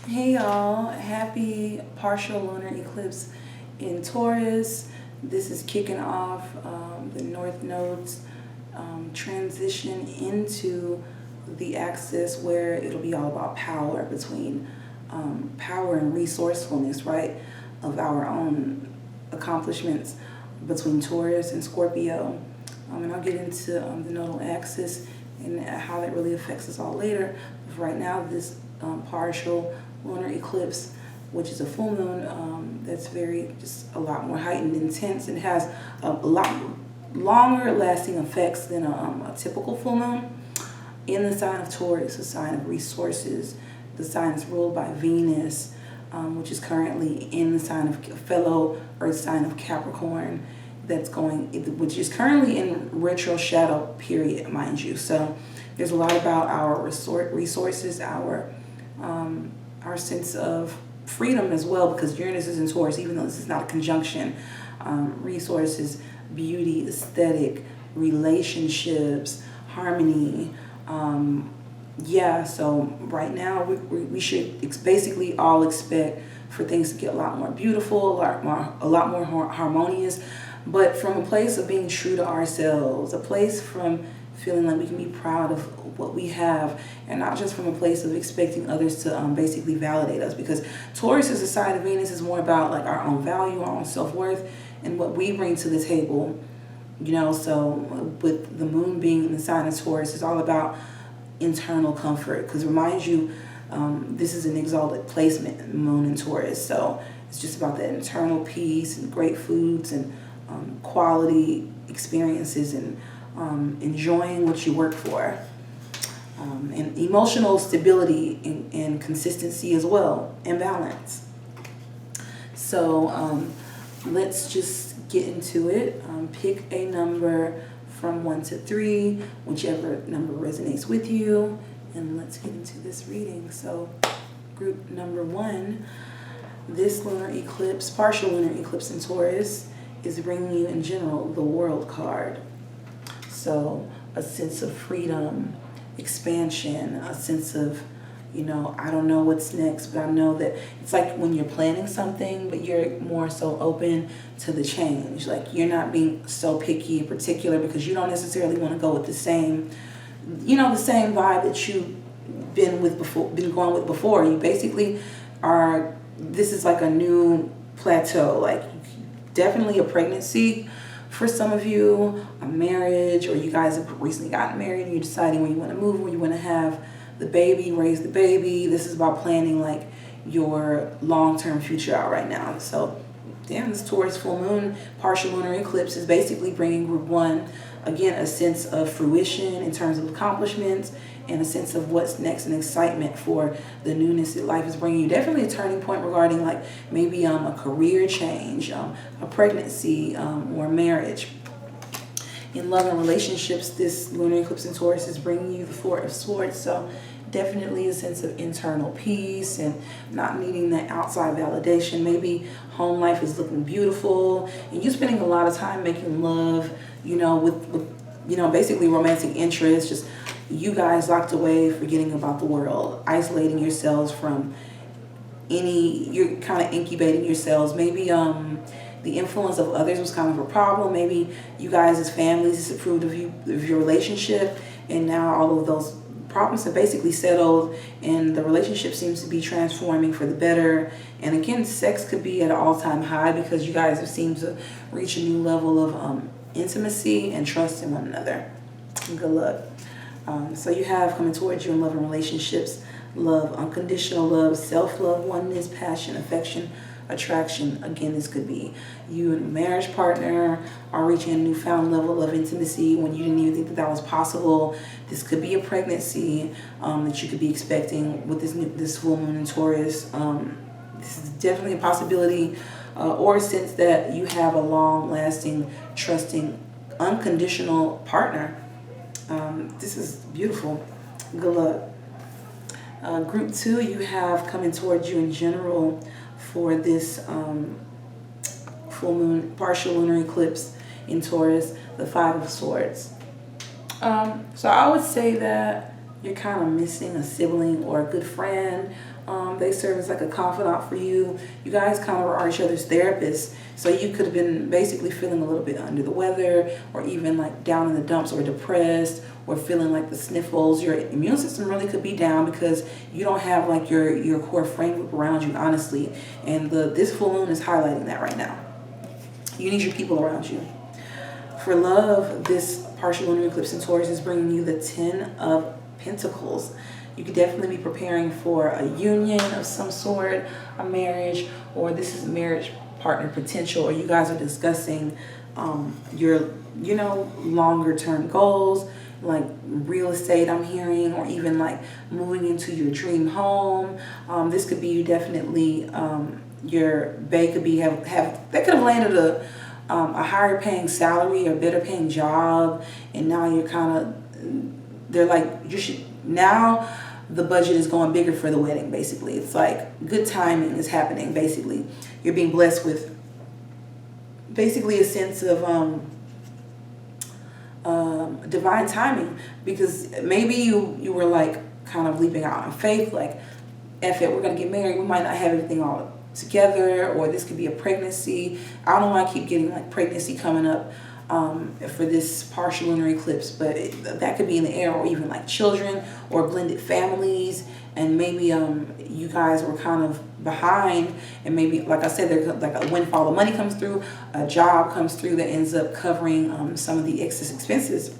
Hey y'all, happy partial lunar eclipse in Taurus. This is kicking off the North Node's transition into the axis where it'll be all about power between power and resourcefulness, right? Of our own accomplishments between Taurus and Scorpio. And I'll get into the nodal axis and how that really affects us all later. But right now, this partial lunar eclipse, which is a full moon, that's just a lot more heightened, intense, and has a lot longer lasting effects than a typical full moon. In the sign of Taurus, a sign of resources, the sign is ruled by Venus, which is currently in the sign of fellow earth sign of Capricorn, which is currently in retro shadow period, mind you. So there's a lot about our resources, our sense of freedom as well, because Uranus is in Taurus, even though this is not a conjunction. Resources, beauty, aesthetic, relationships, harmony. So right now we should basically all expect for things to get a lot more beautiful, a lot more harmonious, but from a place of being true to ourselves, a place from feeling like we can be proud of what we have, and not just from a place of expecting others to basically validate us, because Taurus is a side of Venus is more about like our own value, our own self-worth, and what we bring to the table. So with the moon being in the sign of Taurus, it's all about internal comfort, because remind you, this is an exalted placement, moon in Taurus, so it's just about that internal peace and great foods and quality experiences and enjoying what you work for, and emotional stability and consistency as well, and balance. So let's just get into it. Pick a number from 1 to 3, whichever number resonates with you, and let's get into this reading. So group number 1, this lunar eclipse, partial lunar eclipse in Taurus, is bringing you in general the World card. So a sense of freedom, expansion, a sense of, I don't know what's next, but I know that it's like when you're planning something, but you're more so open to the change. Like you're not being so picky and particular because you don't necessarily want to go with the same vibe that you've been going with before. You basically this is like a new plateau, like definitely a pregnancy for some of you, a marriage, or you guys have recently gotten married and you're deciding where you want to move, where you want to have the baby, raise the baby. This is about planning like your long-term future out right now. So this Taurus full moon, partial lunar eclipse is basically bringing group 1, again, a sense of fruition in terms of accomplishments and a sense of what's next and excitement for the newness that life is bringing you. Definitely a turning point regarding like maybe a career change, a pregnancy, or marriage. In love and relationships, this lunar eclipse in Taurus is bringing you the 4 of Swords. So definitely a sense of internal peace and not needing that outside validation. Maybe home life is looking beautiful and you're spending a lot of time making love, with basically romantic interests, just you guys locked away, forgetting about the world, isolating yourselves from you're kind of incubating yourselves. Maybe the influence of others was kind of a problem. Maybe you guys as families disapproved of your relationship, and now all of those problems have basically settled and the relationship seems to be transforming for the better. And again, sex could be at an all-time high because you guys have seemed to reach a new level of intimacy and trust in one another. Good luck. So you have coming towards you in love and relationships, love, unconditional love, self-love, oneness, passion, affection, attraction. Again, this could be you and a marriage partner are reaching a newfound level of intimacy when you didn't even think that was possible. This could be a pregnancy that you could be expecting with this full moon in Taurus. This is definitely a possibility, or a sense that you have a long-lasting, trusting, unconditional partner. This is beautiful. Good luck. Group 2, you have coming towards you in general for this full moon, partial lunar eclipse in Taurus, the 5 of Swords. So I would say that, you're kind of missing a sibling or a good friend. They serve as like a confidant for you. You guys kind of are each other's therapists. So you could have been basically feeling a little bit under the weather, or even like down in the dumps, or depressed, or feeling like the sniffles. Your immune system really could be down because you don't have like your core friend group around you, honestly. And this full moon is highlighting that right now. You need your people around you. For love, this partial lunar eclipse in Taurus is bringing you the 10 of Pentacles. You could definitely be preparing for a union of some sort, a marriage, or this is marriage partner potential, or you guys are discussing your, longer term goals, like real estate I'm hearing, or even like moving into your dream home. This could be you definitely, your bae could be, they could have landed a higher paying salary or better paying job, and now you're kind of, they're like, you should, now the budget is going bigger for the wedding, basically. It's like good timing is happening, basically. You're being blessed with basically a sense of divine timing, because maybe you were like kind of leaping out on faith, like, F it, we're going to get married. We might not have everything all together, or this could be a pregnancy. I don't know why I keep getting like pregnancy coming up for this partial lunar eclipse, but that could be in the air, or even like children or blended families. And maybe you guys were kind of behind, and maybe, like I said, there's like a windfall of money comes through, a job comes through that ends up covering some of the excess expenses.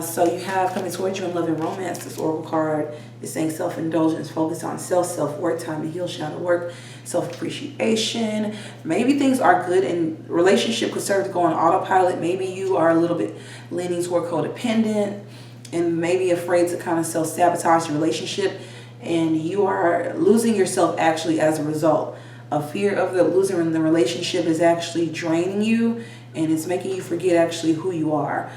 So you have coming towards you in love and romance. This oracle card is saying self-indulgence, focus on self-work, time to heal, shadow work, self-appreciation. Maybe things are good and relationship could serve to go on autopilot. Maybe you are a little bit leaning toward codependent and maybe afraid to kind of self-sabotage the relationship, and you are losing yourself actually as a result. A fear of the losing in the relationship is actually draining you, and it's making you forget actually who you are.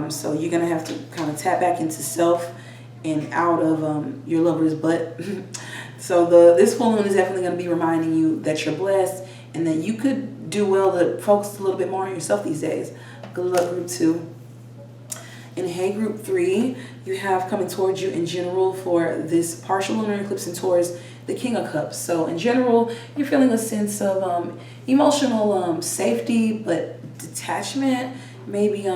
So you're going to have to kind of tap back into self and out of your lover's butt. So this full moon is definitely going to be reminding you that you're blessed and that you could do well to focus a little bit more on yourself these days. Good luck, group 2. And hey, group 3, you have coming towards you in general for this partial lunar eclipse in Taurus, the King of Cups. So in general, you're feeling a sense of emotional safety, but detachment. Maybe you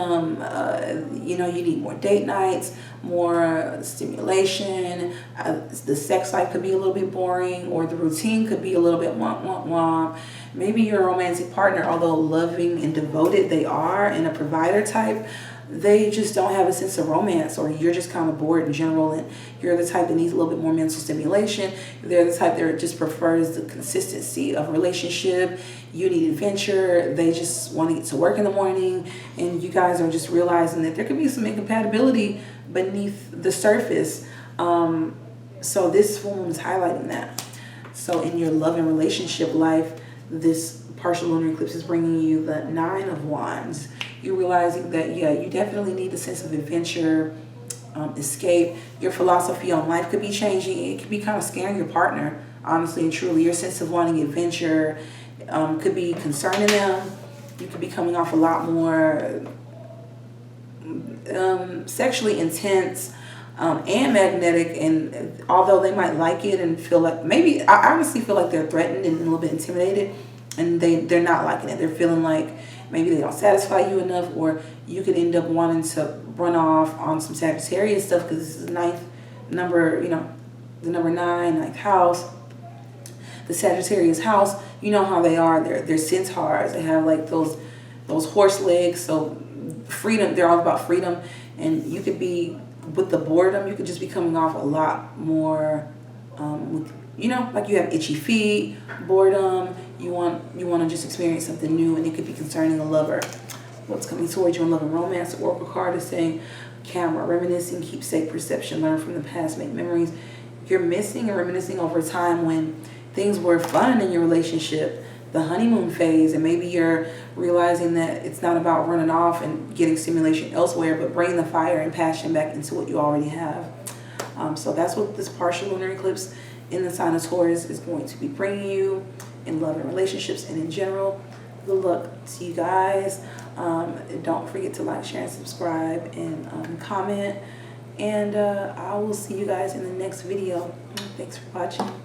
need more date nights, more stimulation. The sex life could be a little bit boring, or the routine could be a little bit womp. Maybe your romantic partner, although loving and devoted they are, and a provider type, they just don't have a sense of romance, or you're just kind of bored in general, and you're the type that needs a little bit more mental stimulation. They're the type that just prefers the consistency of a relationship. You need adventure. They just want to get to work in the morning, and you guys are just realizing that there could be some incompatibility beneath the surface. So this full moon is highlighting that. So in your love and relationship life, this partial lunar eclipse is bringing you the 9 of Wands. You're realizing that, yeah, you definitely need a sense of adventure, escape. Your philosophy on life could be changing. It could be kind of scaring your partner, honestly and truly. Your sense of wanting adventure could be concerning them. You could be coming off a lot more sexually intense and magnetic. And although they might like it and feel like, maybe, I honestly feel like they're threatened and a little bit intimidated, and they're not liking it. They're feeling like maybe they don't satisfy you enough, or you could end up wanting to run off on some Sagittarius stuff, because this is the 9th number, the number 9, 9th house. The Sagittarius house, you know how they are. They're centaurs. They have like those horse legs. So freedom, they're all about freedom. And you could be, with the boredom, you could just be coming off a lot more, like you have itchy feet, boredom. You want to just experience something new, and it could be concerning a lover. What's coming towards you in love and romance? The oracle card is saying camera, reminiscing, keepsake, perception, learn from the past, make memories. You're missing and reminiscing over time when things were fun in your relationship, the honeymoon phase, and maybe you're realizing that it's not about running off and getting stimulation elsewhere, but bringing the fire and passion back into what you already have. So that's what this partial lunar eclipse in the sign of Taurus is going to be bringing you in love and relationships and in general. Good luck to you guys. Don't forget to like, share, and subscribe, and comment. And I will see you guys in the next video. Thanks for watching.